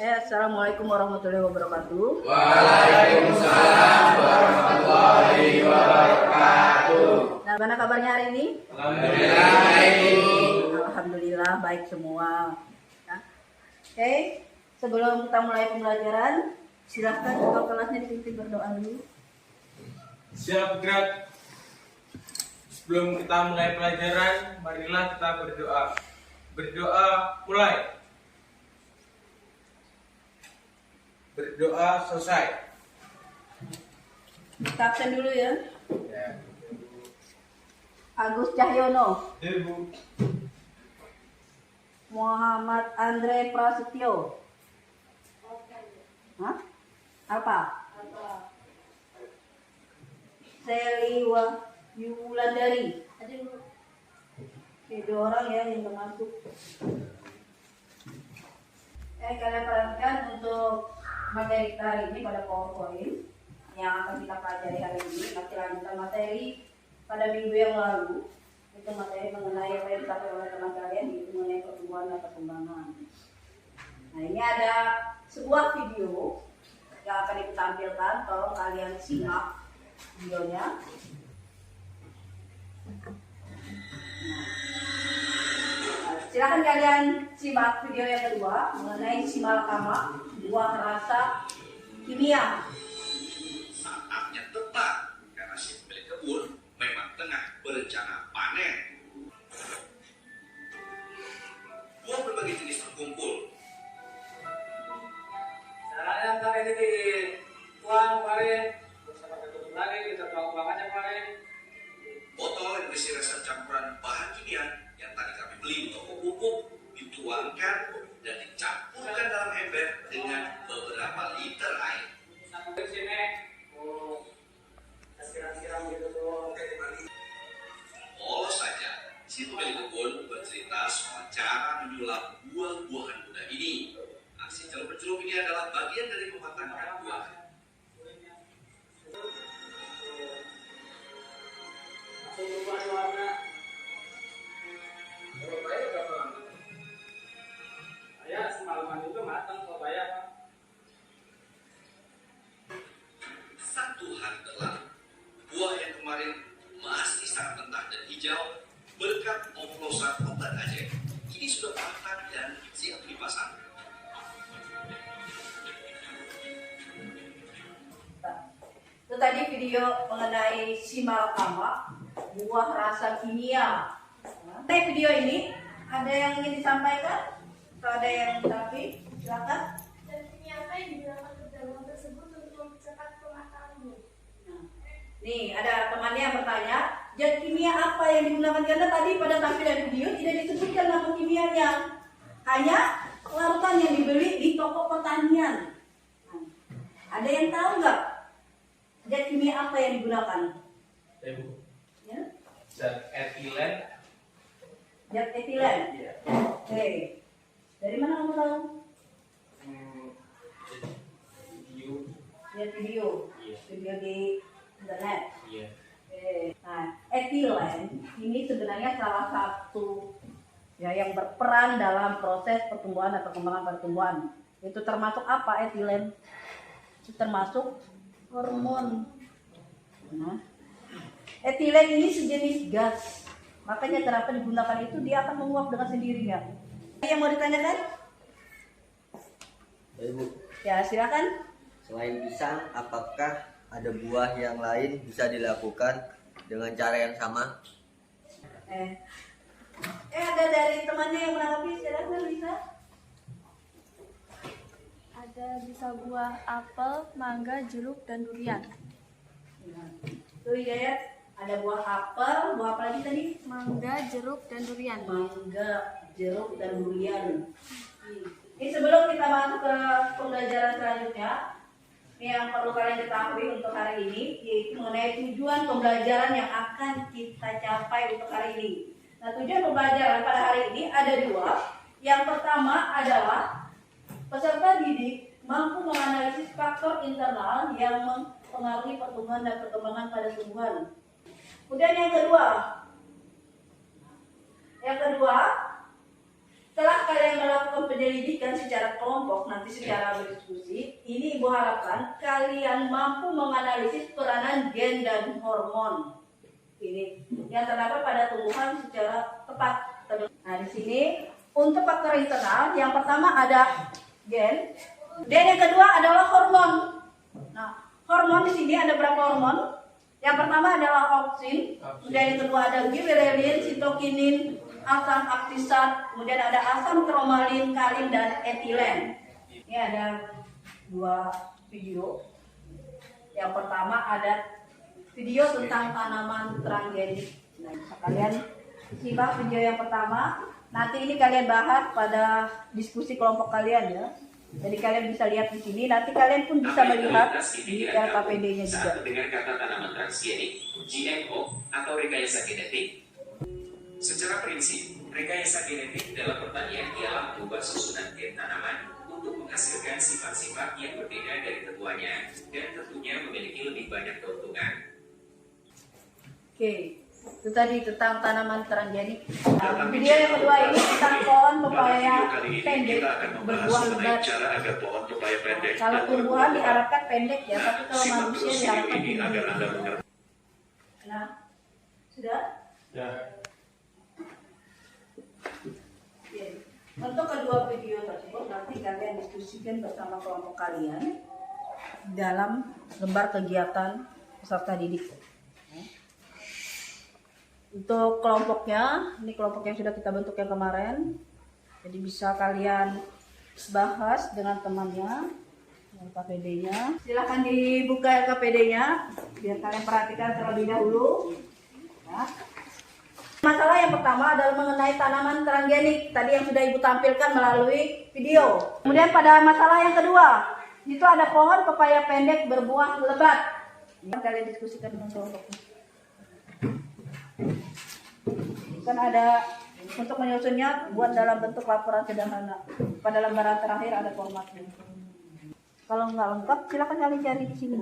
Assalamualaikum warahmatullahi wabarakatuh. Waalaikumsalam warahmatullahi wabarakatuh. Nah, bagaimana kabarnya hari ini? Alhamdulillah baik. Alhamdulillah baik semua. Nah, oke, sebelum kita mulai pembelajaran, silahkan ketua kelasnya dipimpin berdoa dulu. Siap gerak. Sebelum kita mulai pelajaran, marilah kita berdoa. Berdoa mulai. Berdoa selesai. Kita absen dulu ya. Agus Cahyono, Ibu. Muhammad Andre Prasetyo. Hah? Apa? Seliwa Yulandari. Oke, 2 orang ya yang termasuk. Kalian perhatikan untuk materi kita hari ini pada PowerPoint yang akan kita pelajari hari ini. Masih lanjutan materi pada minggu yang lalu. Itu materi mengenai apa yang disampaikan oleh teman kalian, yaitu mengenai pertumbuhan dan perkembangan. Nah, ini ada sebuah video yang akan ditampilkan. Tolong kalian simak videonya. Silakan kalian simak video yang kedua mengenai simalakama, buah rasa kimia. Saatnya tepat karena si pemilik kebun memang tengah berencana panen. Buah berbagai jenis terkumpul. Caranya kemarin ini tuang kemarin, bersama ketutup lagi kita tuang aja kemarin. Botol yang berisi rasa campuran bahan kimia yang tadi kami beli di toko pupuk dituangkan dan dicampurkan dalam ember dengan beberapa liter air. Sampai ke sini, siram-siram gitu tuh. Polos saja, si pemilik kebun bercerita soal cara menyulap buah-buahan muda ini. Aksi celup-celup ini adalah bagian dari mematangkan buah. Langsung berubah warna. Surabaya berapa lama? Ya semalaman itu matang Surabaya. Satu hari berlalu, buah yang kemarin masih sangat mentah dan hijau berkat oplosan obat ajaib kini sudah matang dan siap dipasang. Itu tadi video mengenai simalakama, buah rasa kimia. Nah, video ini ada yang ingin disampaikan? Atau ada yang tapi silakan. Dan kimia apa yang digunakan terdakwa tersebut untuk mempercepat pematangannya? Nah, nih ada temannya yang bertanya, zat kimia apa yang digunakan? Karena tadi pada tampilan video tidak disebutkan nama kimianya, hanya larutan yang dibeli di toko pertanian. Nah, ada yang tahu nggak zat kimia apa yang digunakan? Ibu. Ya? Zat etilen. Zat etilen. Iya. Oke. Dari mana kamu tahu? Video. Lihat video. Iya. Video di internet. Iya. Nah, etilen ini sebenarnya salah satu ya yang berperan dalam proses pertumbuhan dan perkembangan pertumbuhan. Itu termasuk apa etilen? Itu termasuk hormon. Nah, etilen ini sejenis gas. Makanya kenapa digunakan itu dia akan menguap dengan sendirinya. Yang mau ditanyakan? Ibu, Ya, silakan. selain pisang, apakah ada buah yang lain bisa dilakukan dengan cara yang sama? Ada dari temannya yang menanggapi, silakan bisa. Ada bisa buah apel, mangga, jeruk, dan durian. Tuh Hidayat, ada buah apel, buah apa lagi tadi? Mangga, jeruk, dan durian. Mangga, jeruk, dan durian. Ini sebelum kita masuk ke pembelajaran selanjutnya, yang perlu kalian ketahui untuk hari ini yaitu mengenai tujuan pembelajaran yang akan kita capai untuk hari ini. Nah, tujuan pembelajaran pada hari ini ada 2. Yang pertama adalah peserta didik mampu menganalisis faktor internal yang mempengaruhi pertumbuhan dan perkembangan pada tumbuhan. Kemudian yang kedua, Setelah kalian melakukan penyelidikan secara kelompok, nanti secara berdiskusi, ini Ibu harapkan kalian mampu menganalisis peranan gen dan hormon ini yang terdapat pada tumbuhan secara tepat. Nah, di sini untuk faktor internal, yang pertama ada gen, dan yang kedua adalah hormon. Nah, hormon di sini ada berapa hormon? Yang pertama adalah auksin, kemudian yang kedua ada gibberellin, sitokinin, asam aktisat, kemudian ada asam kromalin, kalin, dan etilen. Ini ada dua video. Yang pertama ada video tentang tanaman transgenik. Nah, bisa kalian simak video yang pertama. Nanti ini kalian bahas pada diskusi kelompok kalian ya. Jadi kalian bisa lihat di sini. Nanti kalian pun bisa melihat di LKPD-nya juga. Saat mendengar kata tanaman transgenik, GMO atau rekayasa genetik. Secara prinsip, rekayasa genetik dalam pertanian ialah mengubah susunan gen tanaman untuk menghasilkan sifat-sifat yang berbeda dari keduanya dan tentunya memiliki lebih banyak keuntungan. Oke, itu tadi tentang tanaman transgenik. Nah, video yang kedua ini tentang pohon pepaya pendek berbuah lebat. Kalau tumbuhan diharapkan pendek ya, tapi kalau manusia diharapkan tinggi. Nah, sudah? Ya. Untuk kedua video tersebut nanti kalian diskusikan bersama kelompok kalian dalam lembar kegiatan peserta didik. Untuk kelompoknya, ini kelompok yang sudah kita bentuk yang kemarin. Jadi bisa kalian bahas dengan temannya, LKPD-nya. Silahkan dibuka LKPD-nya, biar kalian perhatikan terlebih dahulu. Ya. Masalah yang pertama adalah mengenai tanaman transgenik. Tadi yang sudah Ibu tampilkan melalui video. Kemudian pada masalah yang kedua, itu ada pohon pepaya pendek berbuah lebat. Ini kalian diskusikan dengan kelompoknya. Kan ada untuk menyusunnya buat dalam bentuk laporan sederhana. Pada lembaran terakhir ada formatnya. Kalau nggak lengkap, silakan kalian cari di sini.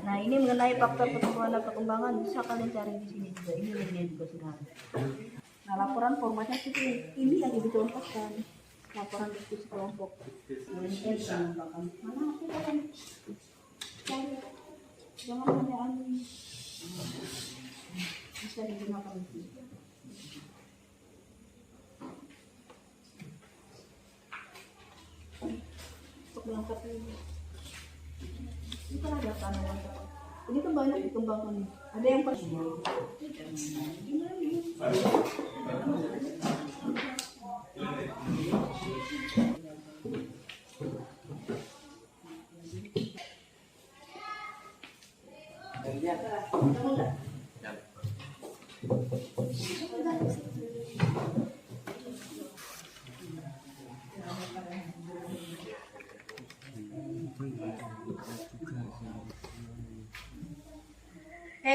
Nah, ini mengenai faktor pertumbuhan dan perkembangan bisa kalian cari di sini juga. Ini linknya juga sudah ada. Nah, laporan formatnya seperti ini yang Ibu contohkan. Laporan diskusi kelompok. Nah, ini yang ditambahkan. Mana aku kalian? Cari. Jangan aneh-aneh. Bisa digunakan di sini. Untuk melengkapi ini kan ada tanaman. Ini kan banyak dikembangkan. Ada yang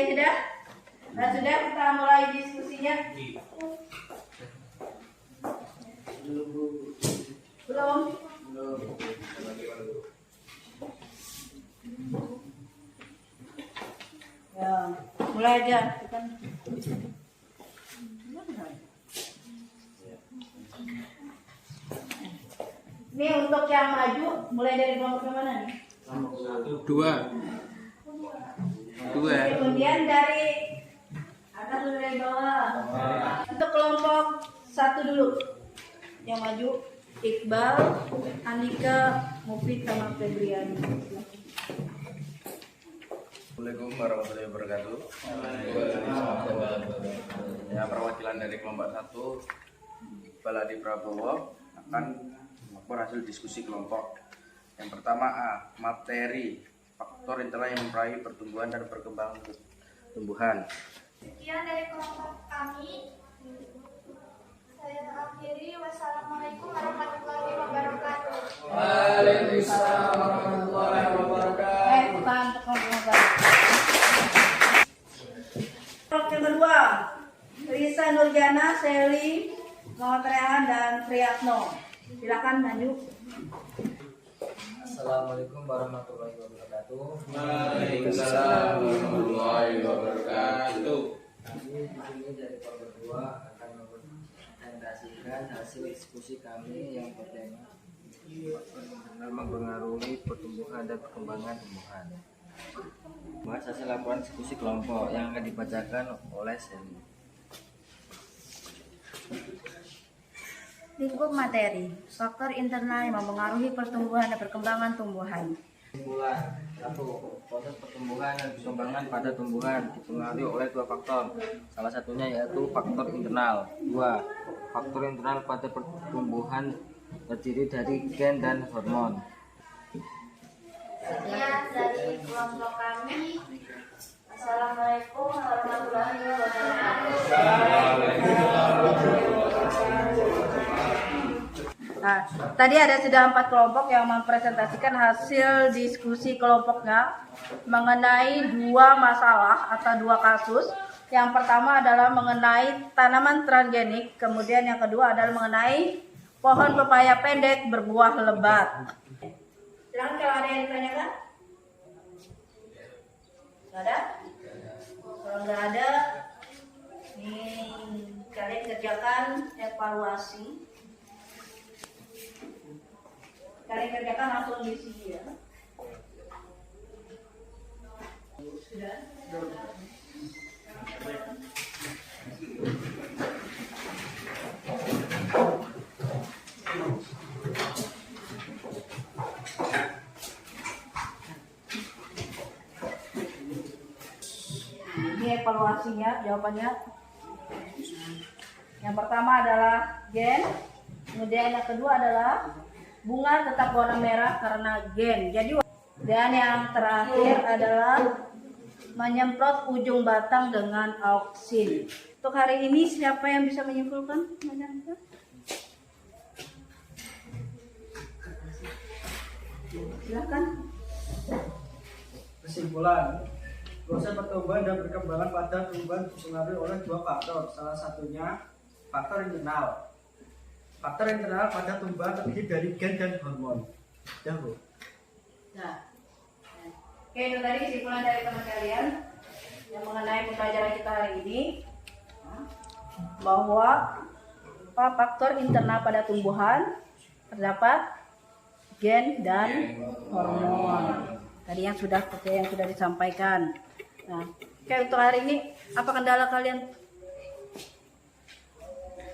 sudah? Nah, sudah kita mulai diskusinya. Belum? Ya, mulai aja. Ini untuk yang maju, mulai dari kelompok yang mana nih? Dua. Kemudian dari atas dulu dari bawah. Untuk kelompok satu dulu, yang maju Iqbal, Andika, Mufid, sama Febriani. Assalamualaikum warahmatullahi wabarakatuh. Ya, perwakilan dari kelompok 1 Baladi Prabowo akan melakukan hasil diskusi kelompok. Yang pertama A, materi faktor internal yang mempengaruhi pertumbuhan dan perkembangan tumbuhan. Sekian dari kelompok kami. Saya akhiri. Wassalamualaikum warahmatullahi wabarakatuh. Waalaikumsalam warahmatullahi wabarakatuh. Tahan kelompok yang kedua, Risa Nurjana, Seli, Muhammad Rehan, dan Priyatno. Silakan maju. Assalamualaikum warahmatullahi wabarakatuh. Waalaikumsalam warahmatullahi wabarakatuh. Kami di sini dari kelompok 2 akan presentasikan hasil diskusi kami yang bertema faktor internal mempengaruhi pertumbuhan dan perkembangan tumbuhan. Bahas hasil laporan diskusi kelompok yang akan dibacakan oleh Sally. Lingkup materi, faktor internal yang mempengaruhi pertumbuhan dan perkembangan tumbuhan. Kesimpulan 1. Proses pertumbuhan dan perkembangan pada tumbuhan dipengaruhi oleh dua faktor. Salah satunya yaitu faktor internal. 2. Faktor internal pada pertumbuhan terdiri dari gen dan hormon. Sekian dari kelompok kami. Assalamualaikum warahmatullahi wabarakatuh. Nah, tadi ada sudah 4 kelompok yang mempresentasikan hasil diskusi kelompoknya mengenai 2 masalah atau 2 kasus. Yang pertama adalah mengenai tanaman transgenik, kemudian yang kedua adalah mengenai pohon pepaya pendek berbuah lebat. Silakan kalau ada yang ditanyakan. Nggak ada? Kalau nggak ada, nih kalian kerjakan evaluasi. Kalian kerjakan langsung di sini ya. Sudah? Ini evaluasinya, jawabannya. Yang pertama adalah gen, kemudian yang kedua adalah bunga tetap warna merah karena gen. Dan yang terakhir adalah menyemprot ujung batang dengan auksin. Untuk hari ini siapa yang bisa menyimpulkan? Silakan. Kesimpulan, proses pertumbuhan dan perkembangan pada tumbuhan dipengaruhi oleh 2 faktor. Salah satunya faktor internal. Faktor internal pada tumbuhan terdiri dari gen dan hormon. Jauh. Nah, oke, itu tadi kesimpulan dari teman kalian yang mengenai pembelajaran kita hari ini, bahwa faktor internal pada tumbuhan terdapat gen dan hormon. Tadi yang sudah disampaikan. Nah, oke, untuk hari ini apa kendala kalian?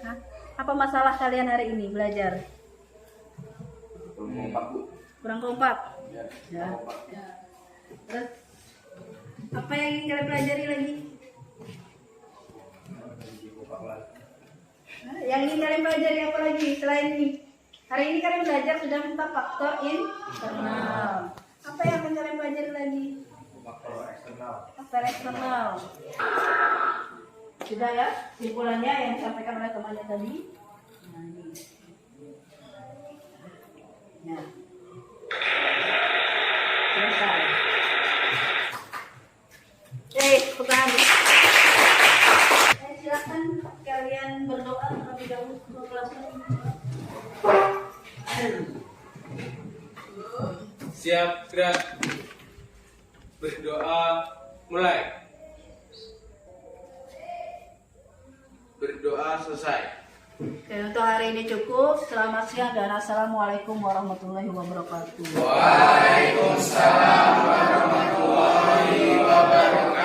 Hah? Apa masalah kalian hari ini belajar? Kurang kompak. Ya. Terus apa yang ingin kalian pelajari lagi? Yang ingin kalian pelajari apa lagi selain ini? Hari ini kalian belajar sudah tentang faktor internal. Apa yang akan kalian pelajari lagi? Faktor eksternal. Faktor eksternal. Sudah ya, simpulannya yang disampaikan oleh temannya tadi. Nah, ini. Nah. Selesai. Pegangan. Silakan kalian berdoa terlebih dahulu untuk kelasnya. Siap, gerak. Berdoa, mulai. Berdoa selesai. Oke, untuk hari ini cukup. Selamat siang dan assalamualaikum warahmatullahi wabarakatuh. Waalaikumsalam warahmatullahi wabarakatuh.